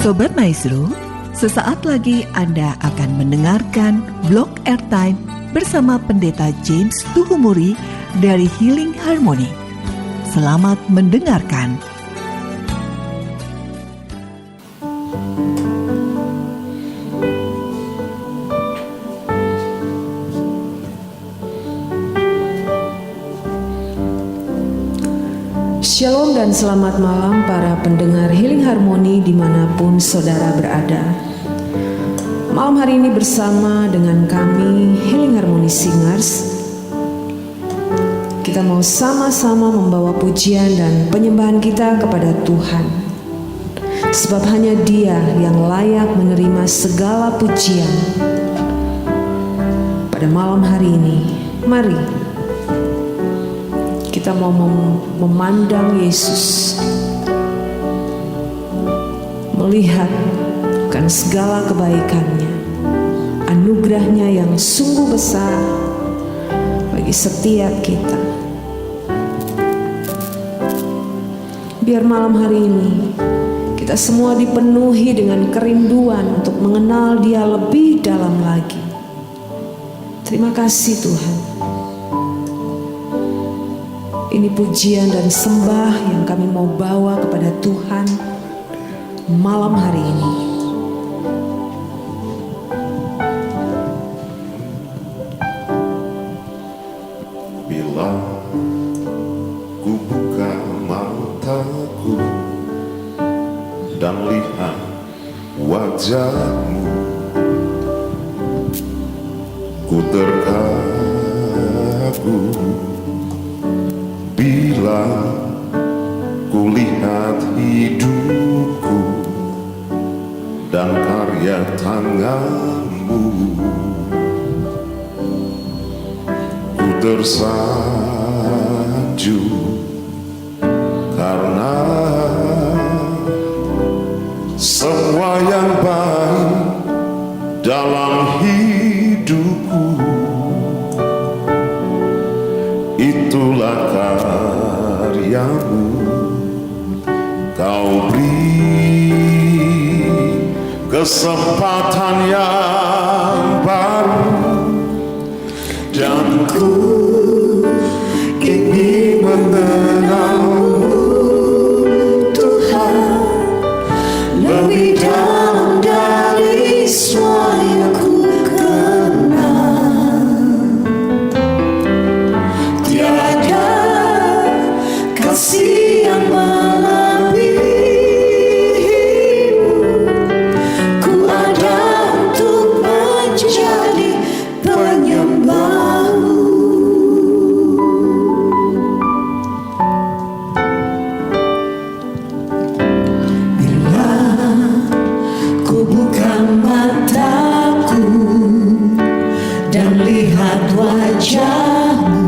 Sobat Maestro, sesaat lagi Anda akan mendengarkan Blog Airtime bersama Pendeta James Tuhumuri dari Healing Harmony. Selamat mendengarkan. Shalom dan selamat malam para pendengar Healing Harmony dimanapun saudara berada. Malam hari ini bersama dengan kami Healing Harmony Singers, kita mau sama-sama membawa pujian dan penyembahan kita kepada Tuhan. Sebab hanya Dia yang layak menerima segala pujian. Pada malam hari ini, mari kita mau memandang Yesus, melihat kan segala kebaikannya, anugerahnya yang sungguh besar bagi setiap kita. Biar malam hari ini kita semua dipenuhi dengan kerinduan untuk mengenal Dia lebih dalam lagi. Terima kasih Tuhan. Ini pujian dan sembah yang kami mau bawa kepada Tuhan malam hari ini. Bila ku buka mataku dan lihat wajah-Mu, ku terkagum. Bila ku lihat hidupku dan karya tangan-Mu, ku tersanjung karena semua yang baik dalam hidupku itulah karya-Mu. Kau beri kesempatan yang baru dan ku ingin mengenal-Mu Tuhan lebih dalam dari semua yang ku kenal. Tiada kasih yang melebihi-Mu. Ku ada untuk menjadi penyembah-Mu. Bila ku buka mataku dan lihat wajah-Mu,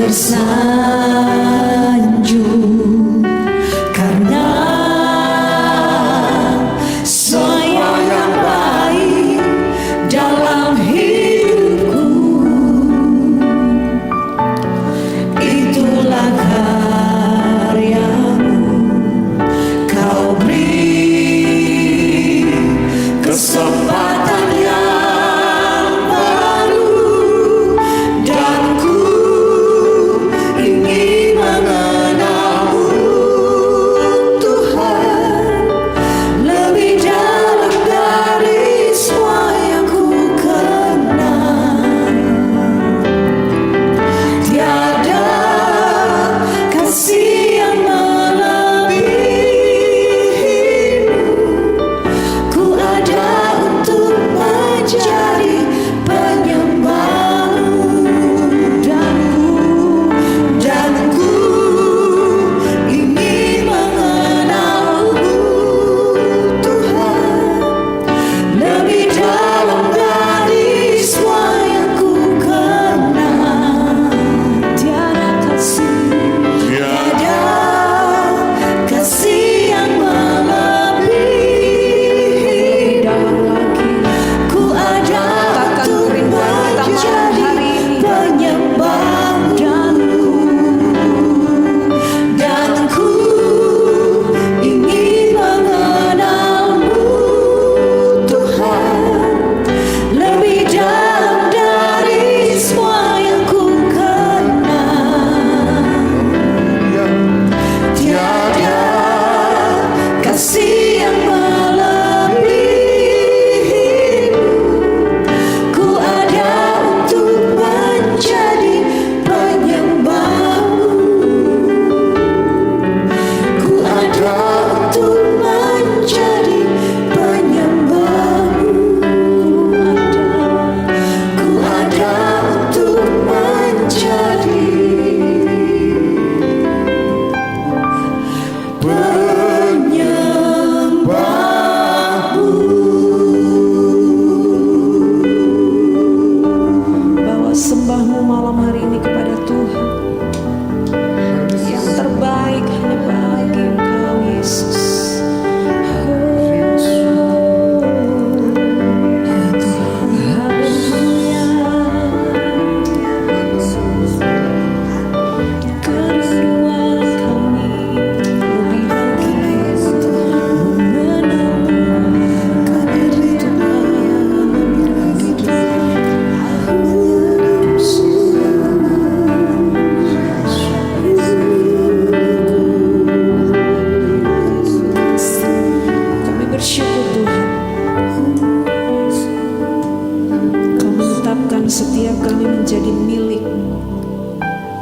tersanjung karena semua yang baik dalam hidupku itulah karya-Mu. Kau beri kesempatan yang baru dan ku ingin mengenal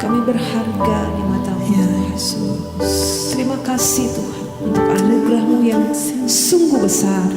Kami berharga di mata-Mu, Yesus. Terima kasih Tuhan untuk anugerah-Mu yang sungguh besar.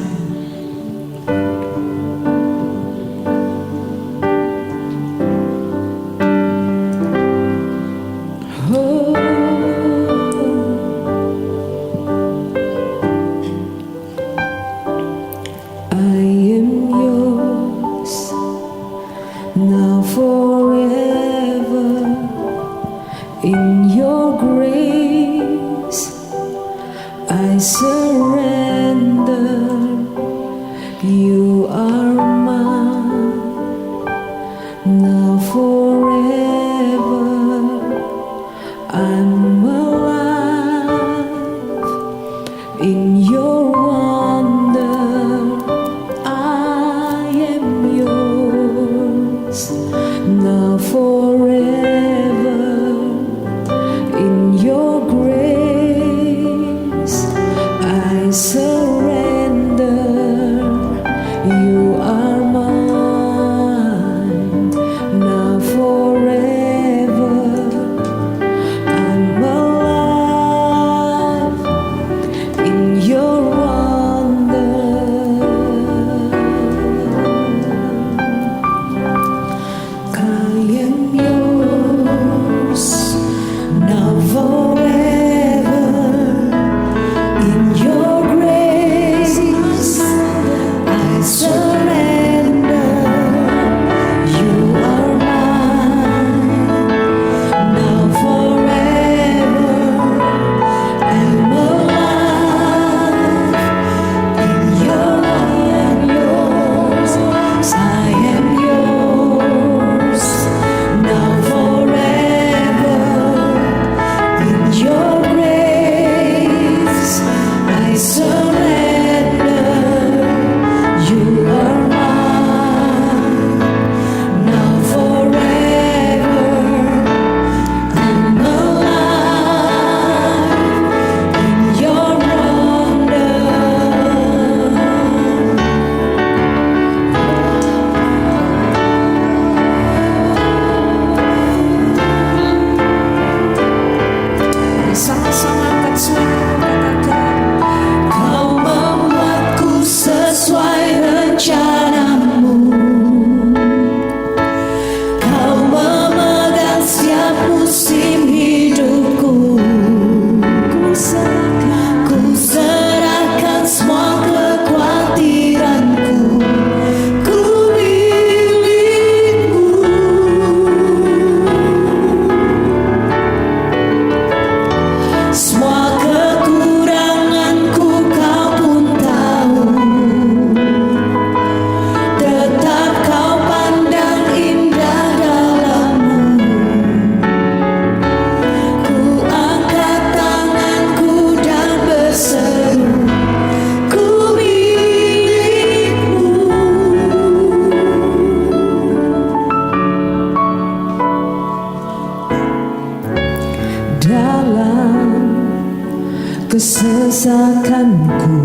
kesesakanku,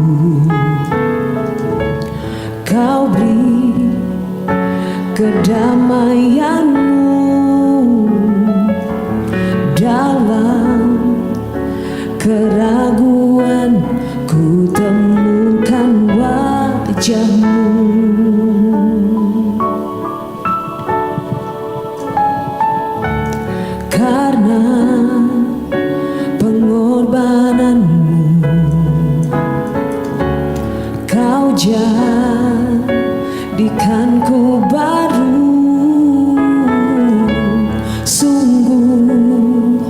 Kau beri kedamaianmu dalam keraguan, ku temukan wajahmu. Karena pengorbananmu, Kau jadikanku baru. Sungguh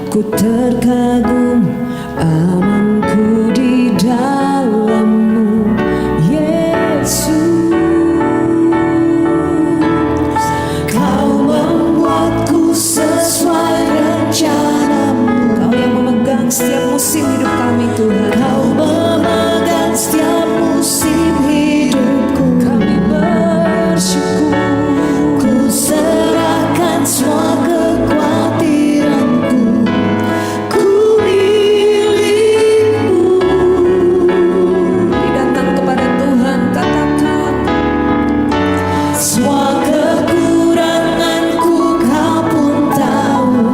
ku terkagum, amanku di dalam-Mu, Yesus. Kau membuatku sesuai rencana-Mu. Kau yang memegang setiap musim hidup kami, Tuhan. Kau memegang setiap musim hidupku. Kami bersyukur. Ku serahkan semua kekhawatiranku. Ku milik-Mu. Mari datang kepada Tuhan, katakan, Semua kekuranganku Kau pun tahu.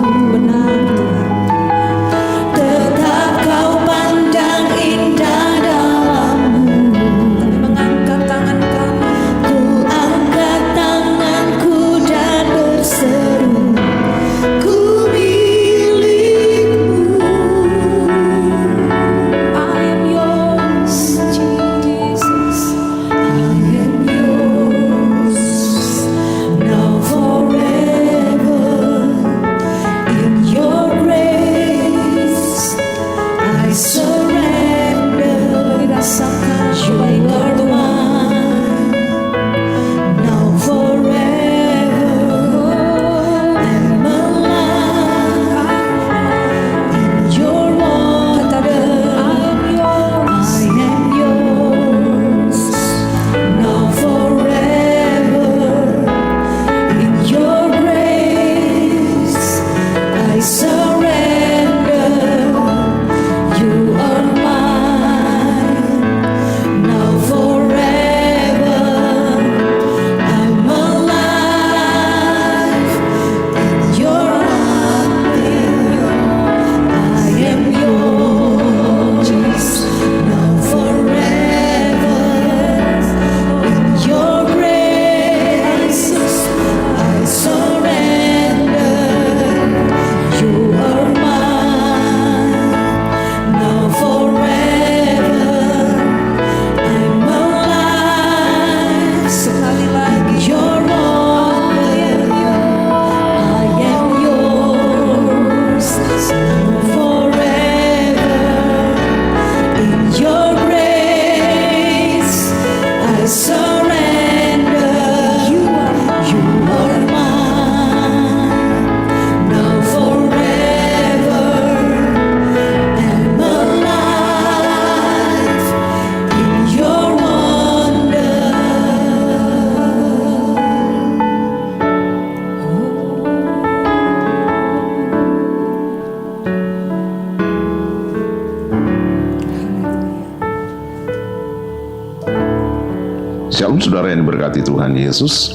Shalom saudara yang diberkati Tuhan Yesus.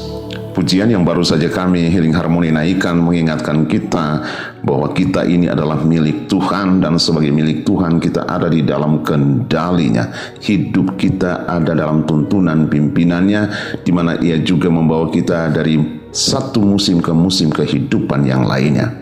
Pujian yang baru saja kami Healing Harmony naikkan mengingatkan kita bahwa kita ini adalah milik Tuhan, dan sebagai milik Tuhan kita ada di dalam kendalinya. Hidup kita ada dalam tuntunan pimpinannya, di mana Ia juga membawa kita dari satu musim ke musim kehidupan yang lainnya.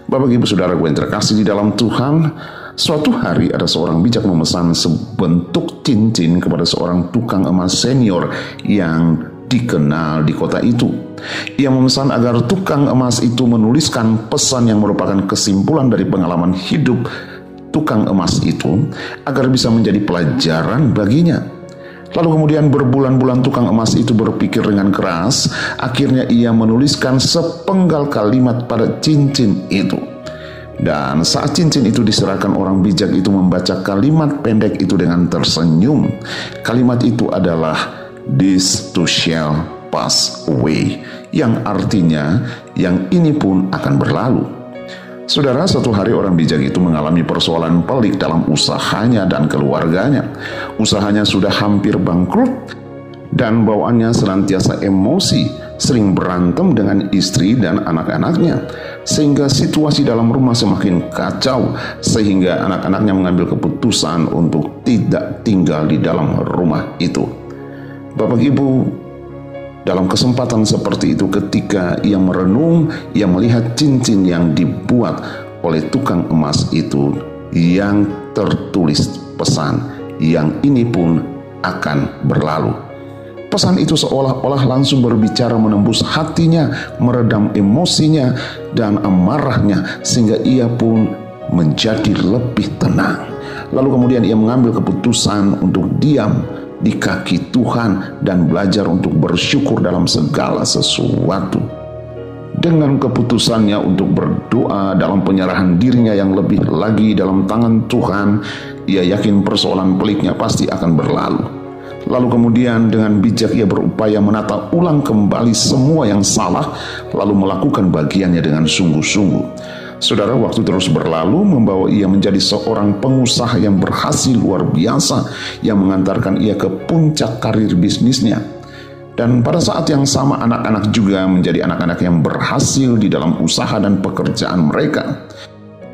Bapak Ibu Saudara yang terkasih di dalam Tuhan, suatu hari ada seorang bijak memesan sebentuk cincin kepada seorang tukang emas senior yang dikenal di kota itu. Ia memesan agar tukang emas itu menuliskan pesan yang merupakan kesimpulan dari pengalaman hidup tukang emas itu agar bisa menjadi pelajaran baginya. Lalu kemudian berbulan-bulan tukang emas itu berpikir dengan keras. Akhirnya ia menuliskan sepenggal kalimat pada cincin itu. Dan saat cincin itu diserahkan, orang bijak itu membaca kalimat pendek itu dengan tersenyum. Kalimat itu adalah "This too shall pass away," yang artinya yang ini pun akan berlalu. Saudara, suatu hari orang bijak itu mengalami persoalan pelik dalam usahanya dan keluarganya. Usahanya sudah hampir bangkrut dan bawaannya senantiasa emosi, sering berantem dengan istri dan anak-anaknya, sehingga situasi dalam rumah semakin kacau, sehingga anak-anaknya mengambil keputusan untuk tidak tinggal di dalam rumah itu. Bapak Ibu, dalam kesempatan seperti itu, ketika ia merenung, ia melihat cincin yang dibuat oleh tukang emas itu yang tertulis pesan, yang ini pun akan berlalu. Pesan itu seolah-olah langsung berbicara menembus hatinya, meredam emosinya dan amarahnya, sehingga ia pun menjadi lebih tenang. Lalu kemudian ia mengambil keputusan untuk diam di kaki Tuhan dan belajar untuk bersyukur dalam segala sesuatu. Dengan keputusannya untuk berdoa dalam penyerahan dirinya yang lebih lagi dalam tangan Tuhan, ia yakin persoalan peliknya pasti akan berlalu. Lalu kemudian dengan bijak ia berupaya menata ulang kembali semua yang salah, lalu melakukan bagiannya dengan sungguh-sungguh. Saudara, waktu terus berlalu membawa ia menjadi seorang pengusaha yang berhasil luar biasa, yang mengantarkan ia ke puncak karir bisnisnya. Dan pada saat yang sama anak-anak juga menjadi anak-anak yang berhasil di dalam usaha dan pekerjaan mereka.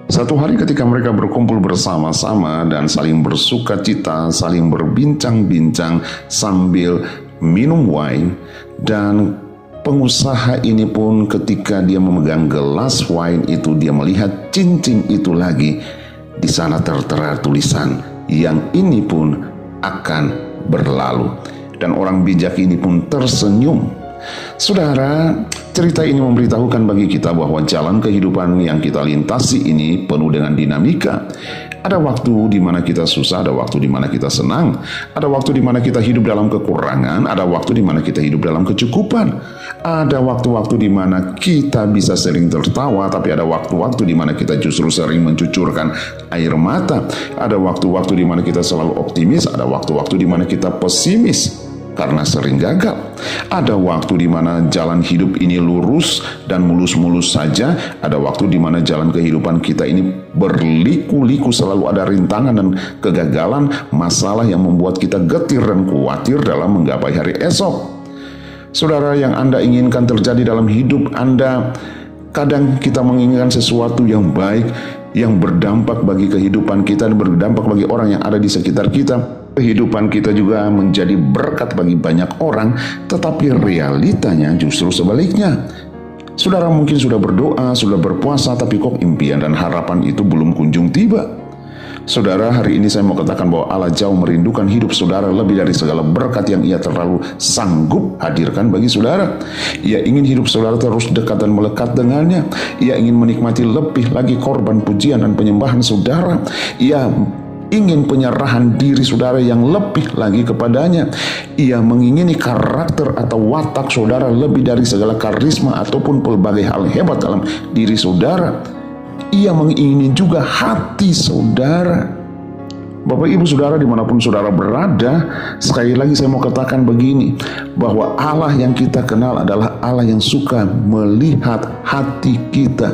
Satu hari ketika mereka berkumpul bersama-sama dan saling bersuka cita, saling berbincang-bincang sambil minum wine, dan pengusaha ini pun ketika dia memegang gelas wine itu, dia melihat cincin itu lagi. Di sana tertera tulisan, yang ini pun akan berlalu. Dan orang bijak ini pun tersenyum. Saudara, cerita ini memberitahukan bagi kita bahwa jalan kehidupan yang kita lintasi ini penuh dengan dinamika. Ada waktu di mana kita susah, ada waktu di mana kita senang, ada waktu di mana kita hidup dalam kekurangan, ada waktu di mana kita hidup dalam kecukupan. Ada waktu-waktu di mana kita bisa sering tertawa, tapi ada waktu-waktu di mana kita justru sering mencucurkan air mata. Ada waktu-waktu di mana kita selalu optimis, ada waktu-waktu di mana kita pesimis karena sering gagal. Ada waktu di mana jalan hidup ini lurus dan mulus-mulus saja. Ada waktu di mana jalan kehidupan kita ini berliku-liku, selalu ada rintangan dan kegagalan, masalah yang membuat kita getir dan khawatir dalam menggapai hari esok. Saudara, yang Anda inginkan terjadi dalam hidup Anda, kadang kita menginginkan sesuatu yang baik, yang berdampak bagi kehidupan kita dan berdampak bagi orang yang ada di sekitar kita. Kehidupan kita juga menjadi berkat bagi banyak orang, tetapi realitanya justru sebaliknya. Saudara mungkin sudah berdoa, sudah berpuasa, tapi kok impian dan harapan itu belum kunjung tiba. Saudara, hari ini saya mau katakan bahwa Allah jauh merindukan hidup saudara lebih dari segala berkat yang Ia terlalu sanggup hadirkan bagi saudara. Ia ingin hidup saudara terus dekat dan melekat dengannya. Ia ingin menikmati lebih lagi korban pujian dan penyembahan saudara. Ia ingin penyerahan diri saudara yang lebih lagi kepadanya. Ia mengingini karakter atau watak saudara lebih dari segala karisma ataupun pelbagai hal hebat dalam diri saudara. Ia mengingini juga hati saudara. Bapak Ibu Saudara dimanapun saudara berada, sekali lagi saya mau katakan begini, bahwa Allah yang kita kenal adalah Allah yang suka melihat hati kita.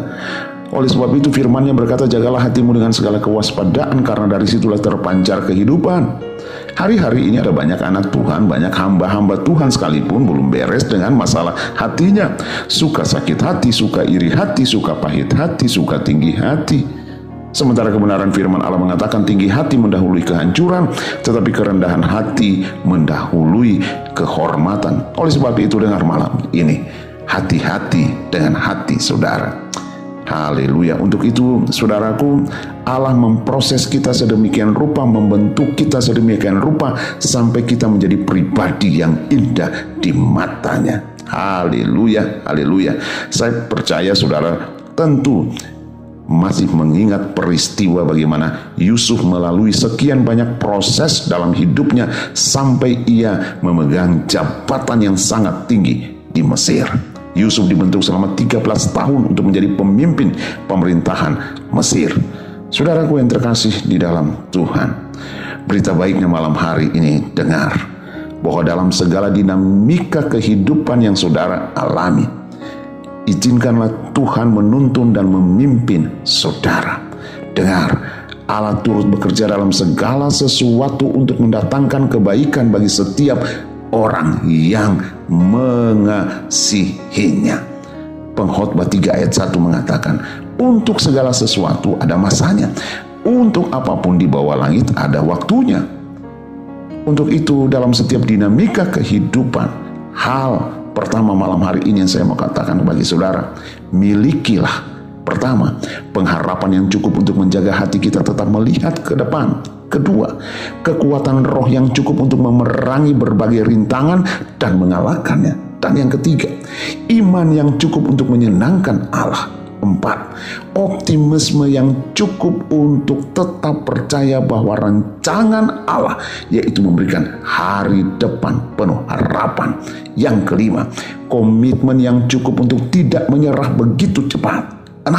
Oleh sebab itu firman-Nya berkata, jagalah hatimu dengan segala kewaspadaan, karena dari situlah terpancar kehidupan. Hari-hari ini ada banyak anak Tuhan, banyak hamba-hamba Tuhan sekalipun belum beres dengan masalah hatinya. Suka sakit hati, suka iri hati, suka pahit hati, suka tinggi hati. Sementara kebenaran firman Allah mengatakan tinggi hati mendahului kehancuran, tetapi kerendahan hati mendahului kehormatan. Oleh sebab itu dengar malam ini, hati-hati dengan hati saudara. Haleluya. Untuk itu saudaraku, Allah memproses kita sedemikian rupa, membentuk kita sedemikian rupa, sampai kita menjadi pribadi yang indah di matanya. Haleluya, haleluya. Saya percaya saudara tentu masih mengingat peristiwa bagaimana Yusuf melalui sekian banyak proses dalam hidupnya sampai ia memegang jabatan yang sangat tinggi di Mesir. Yusuf dibentuk selama 13 tahun untuk menjadi pemimpin pemerintahan Mesir. Saudaraku yang terkasih di dalam Tuhan, berita baiknya malam hari ini dengar bahwa dalam segala dinamika kehidupan yang saudara alami, izinkanlah Tuhan menuntun dan memimpin saudara. Dengar, Allah turut bekerja dalam segala sesuatu untuk mendatangkan kebaikan bagi setiap orang yang mengasihinya. Pengkhotbah 3 ayat 1 mengatakan, untuk segala sesuatu ada masanya, untuk apapun di bawah langit ada waktunya. Untuk itu dalam setiap dinamika kehidupan, hal pertama malam hari ini yang saya mau katakan bagi saudara, milikilah pertama pengharapan yang cukup untuk menjaga hati kita tetap melihat ke depan. Kedua, kekuatan roh yang cukup untuk memerangi berbagai rintangan dan mengalahkannya. Dan yang ketiga, iman yang cukup untuk menyenangkan Allah. 4, optimisme yang cukup untuk tetap percaya bahwa rancangan Allah yaitu memberikan hari depan penuh harapan. Yang kelima, komitmen yang cukup untuk tidak menyerah begitu cepat. 6,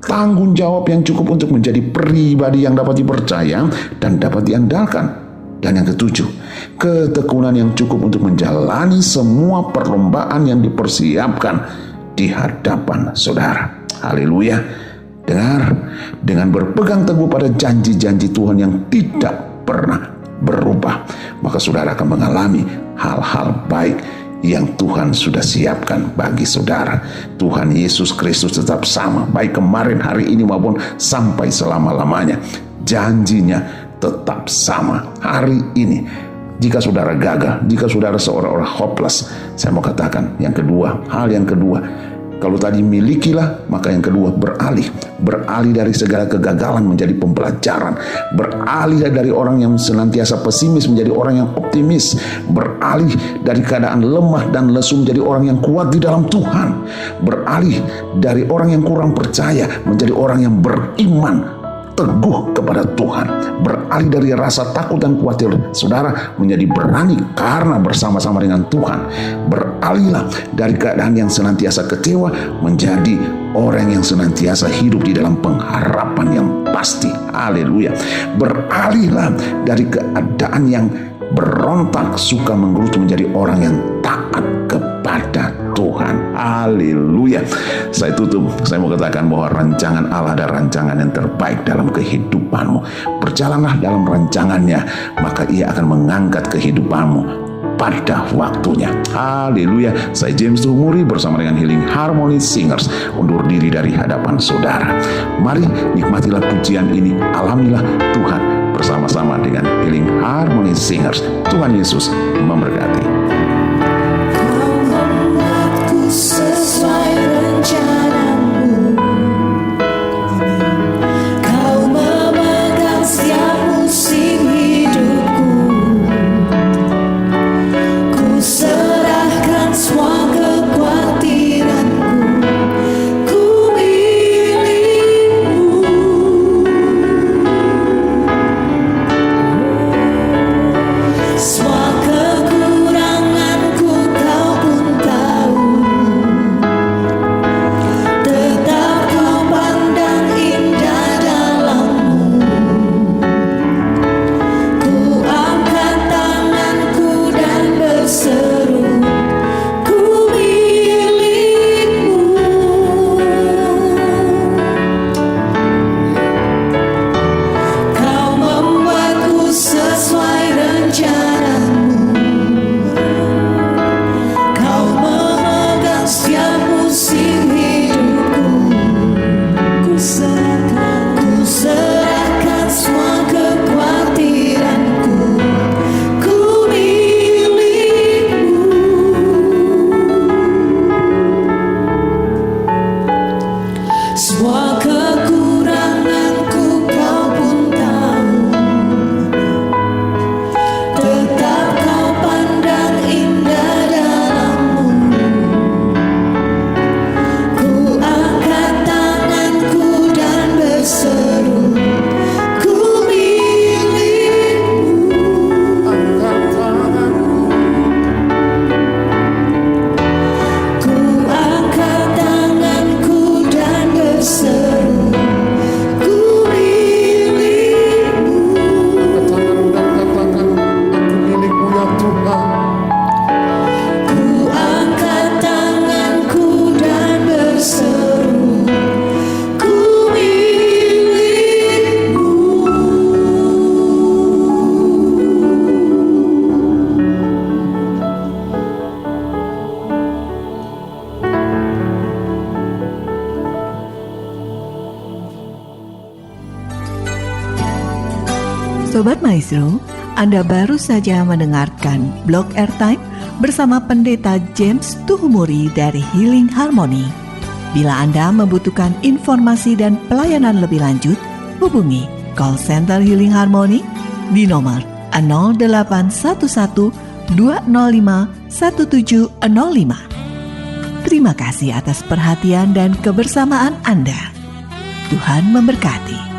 tanggung jawab yang cukup untuk menjadi pribadi yang dapat dipercaya dan dapat diandalkan. Dan yang ketujuh, ketekunan yang cukup untuk menjalani semua perlombaan yang dipersiapkan di hadapan saudara. Haleluya. Dengar, dengan berpegang teguh pada janji-janji Tuhan yang tidak pernah berubah, maka saudara akan mengalami hal-hal baik yang Tuhan sudah siapkan bagi saudara. Tuhan Yesus Kristus tetap sama, baik kemarin, hari ini maupun sampai selama-lamanya. Janjinya tetap sama hari ini. Jika saudara gagal, jika saudara seorang hopeless, saya mau katakan yang kedua, hal yang kedua, kalau tadi milikilah, maka yang kedua beralih dari segala kegagalan menjadi pembelajaran, beralih dari orang yang senantiasa pesimis menjadi orang yang optimis, beralih dari keadaan lemah dan lesu menjadi orang yang kuat di dalam Tuhan, beralih dari orang yang kurang percaya menjadi orang yang beriman teguh kepada Tuhan, beralih dari rasa takut dan khawatir saudara menjadi berani karena bersama-sama dengan Tuhan. Beralihlah dari keadaan yang senantiasa kecewa menjadi orang yang senantiasa hidup di dalam pengharapan yang pasti. Haleluya. Beralihlah dari keadaan yang berontak suka menggerutu menjadi orang yang taat kepada Tuhan. Haleluya. Saya tutup, saya mau katakan bahwa rancangan Allah ada rancangan yang terbaik dalam kehidupanmu. Berjalanlah dalam rancangannya, maka ia akan mengangkat kehidupanmu pada waktunya. Haleluya. Saya James Tuhumuri bersama dengan Healing Harmony Singers undur diri dari hadapan saudara. Mari nikmatilah pujian ini, alamilah Tuhan bersama-sama dengan Healing Harmony Singers. Tuhan Yesus memberkati. Sesuai rencanamu, kau memegang setiap musim hidupku. Ku serahkan semua kekhawatiranku, ku milikmu. Semua kekuranganku kau pun tahu. Sobat Maestro, Anda baru saja mendengarkan Blog Airtime bersama Pendeta James Tuhumuri dari Healing Harmony. Bila Anda membutuhkan informasi dan pelayanan lebih lanjut, hubungi call center Healing Harmony di nomor 0811 205 1705. Terima kasih atas perhatian dan kebersamaan Anda. Tuhan memberkati.